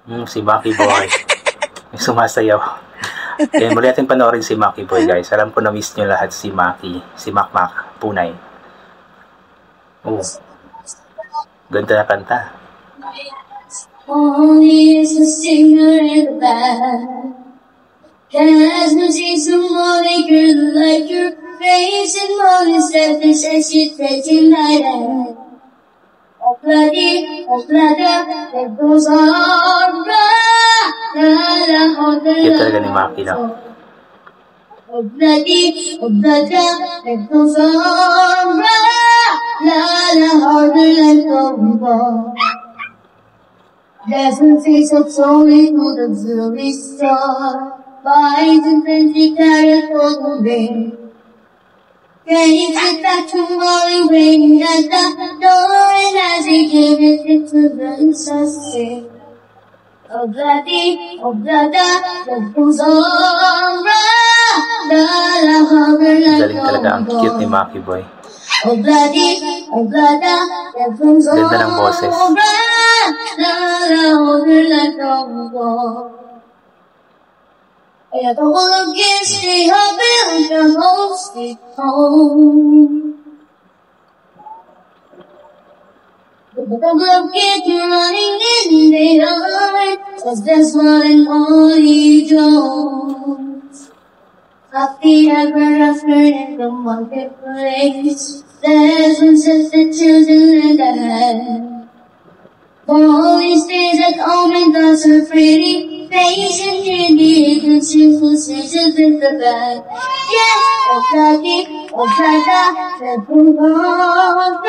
Si Maki Boy. May sumasayaw. Kaya muli natin panoorin si Maki Boy, guys. Alam ko na-miss nyo lahat si Maki. Si Makmak Punay. Oh. Ganda na kanta. Only is a singer in the band. Has no taste of more like your face and more instead the sex you take tonight. Oh bloody, that goes on. Kaya talaga ni Maki na. Oh bloody, that goes on. Harder than gold. There's a face of slowly to the blurry star. Bites and fancy carrot for the rain. Can you get back to Molly waiting at the door? And as he gave it to the sustain. Oh bloody, that goes on. Galing talaga, ang cute ni Maki Boy. Oh bloody, that goes on. Ganda ng boses. I don't wanna get stay up and come home, stay home. But I'm gonna get you running in the night, 'cause that's what an only Jones. Happy ever after in the marketplace, there's one set the children in the hand. For all these days at home and that's her pretty face and candy and cheerful stages in the bag. Yeah, oh bloody, that will go on.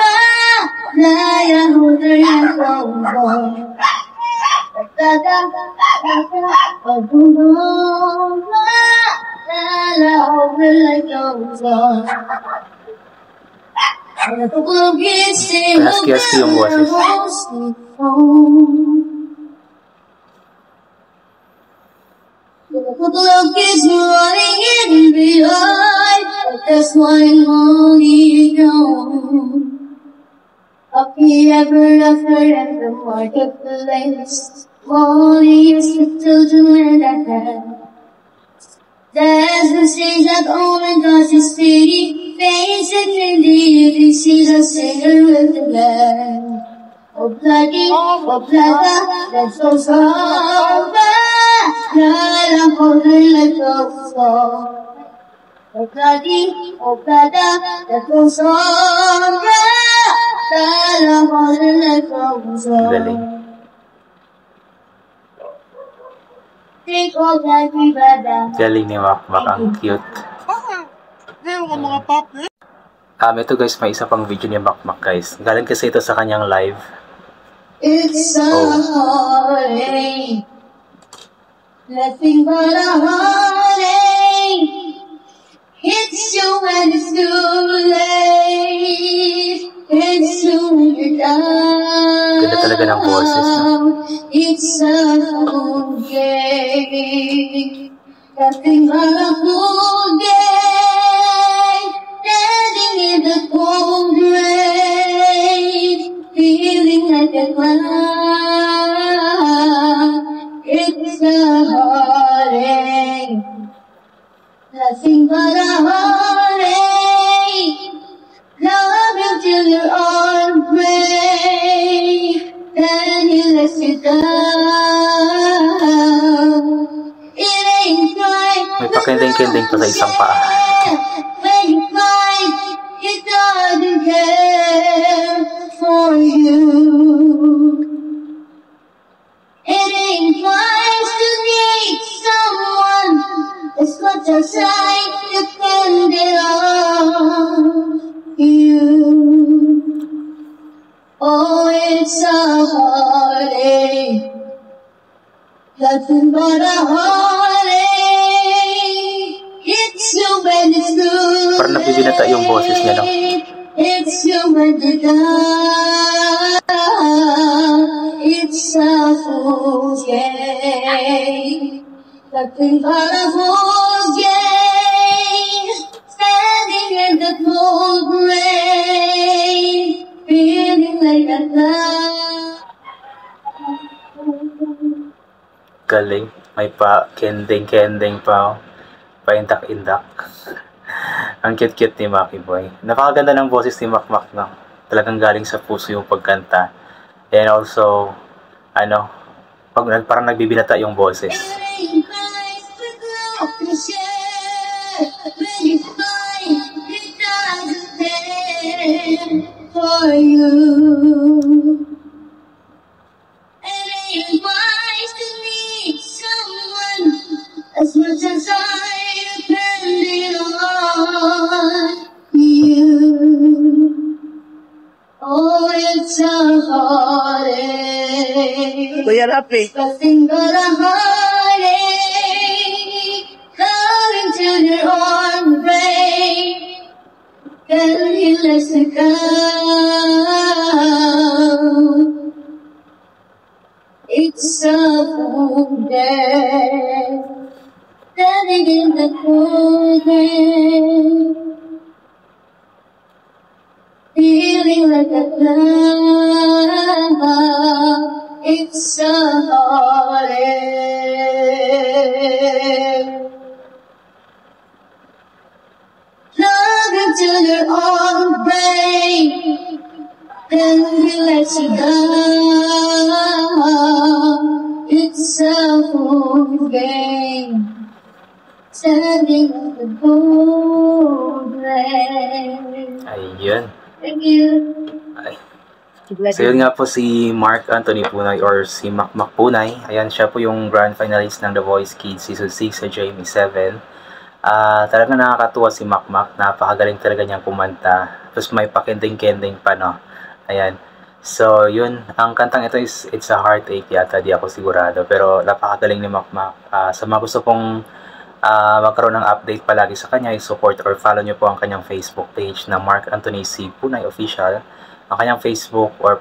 I hold her and go on. Oh will go on. I hold her and go on. Husky yung boses. Look is running in behind, but that's why only knows. Happy ever after at the marketplace, only used to children at hand. There's the stage that only does his pretty face, and indeed he sees a singer with the band. Oh bloody, that goes on. I'm holding let goes on. Oh bloody, that goes on. I'm holding let goes on. Galing. Galing ni Makmak, ang cute. Ito guys, may isa pang video ni Makmak guys. Galing kasi ito sa kanyang live. It's a heartache, nothing but a heartache. Hits you when it's too late, and soon you're down. Ganda talaga ng boses, no? It's a whole game, nothing but a whole game. Standing in the cold rain, feeling like a clown. It's a heartache, nothing but a heartache. Love until your arms break, then you let you down. It ain't right. May pakinding-kinding pa sa isang paa. When you find it doesn't care for you. It ain't wise to need someone as much as I depended on you. Oh, it's a heartache, nothing but a heartache. It's you when it's good. Parang nabibinata yung boses niya, no? It's you when you die. It's a fool's game, nothing but a fool's game. Standing in the cold rain, feeling like a clown. Galing. May pa kending-kending pa. Pa-indak-indak. Ang cute-cute ni Maki Boy. Napakaganda ng boses ni Makmak na. Talagang galing sa puso yung pagkanta. And also, parang nagbibinata yung boses. For you, it ain't wise to need someone as much as I depended on you. Oh, it's a heartache. Kuya Rafi. Nothing but a heartache. Coming to your arms, break. Can you let it go? It's a cold day, standing in the cold rain, feeling like a cloud. It's a heartache. Love until your arms break, then you let you go. It's a whole game, standing in the cold rain. Ayun. Thank you. Ay. So yun nga po si Mark Anthony Punay or si Makmak Punay. Ayan, siya po yung grand finalist ng The Voice Kids Season 6 sa Jamie 7. Talagang nakakatuwa si Makmak. Napakagaling talaga niyang kumanta. Tapos may pakending-kending pa, no? Ayan. So, yun. Ang kantang ito is It's a Heartache yata. Di ako sigurado. Pero napakagaling ni Makmak. Sa mga gusto pong magkaroon ng update palagi sa kanya, i-support or follow nyo po ang kanyang Facebook page na Mark Anthony C. Punay Official. Ang kanyang Facebook or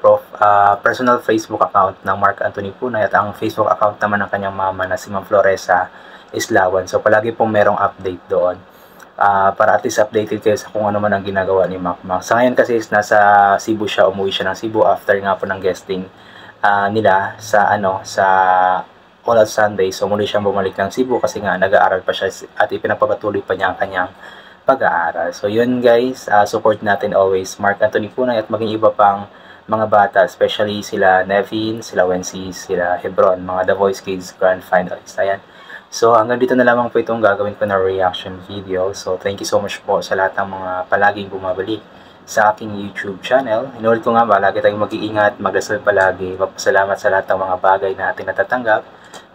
personal Facebook account ng Mark Anthony Punay at ang Facebook account naman ng kanyang mama na si Ma'am Floresa Islawan. So, palagi pong merong update doon. Para at least updated kayo sa kung ano man ang ginagawa ni Makmak. Sa ngayon kasi is nasa Cebu siya, umuwi siya ng Cebu after nga po ng guesting nila sa All Out Sunday. So, muli siyang bumalik ng Cebu kasi nga nag-aaral pa siya at ipinapatuloy pa niya ang kanyang pag-aaral. So, yun guys, support natin always Mark Anthony Punay at maging iba pang mga bata, especially sila Nevin, sila Wency, sila Hebron, mga The Voice Kids Grand Finalists. Ayan. So, hanggang dito na lamang po itong gagawin ko na reaction video. So, thank you so much po sa lahat ng mga palaging bumabalik sa aking YouTube channel. Inulit ko nga ba, lagi tayong mag-iingat, magdasal palagi. Magpasalamat sa lahat ng mga bagay na ating natatanggap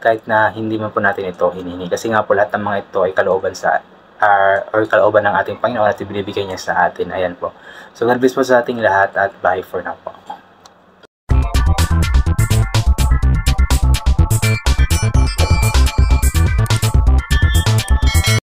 kahit na hindi man po natin ito hinihingi. Kasi nga po lahat ng mga ito ay kalooban kalooban ng ating Panginoon at ibinibigay niya sa atin. Ayan po. So, God bless po sa ating lahat at bye for now po.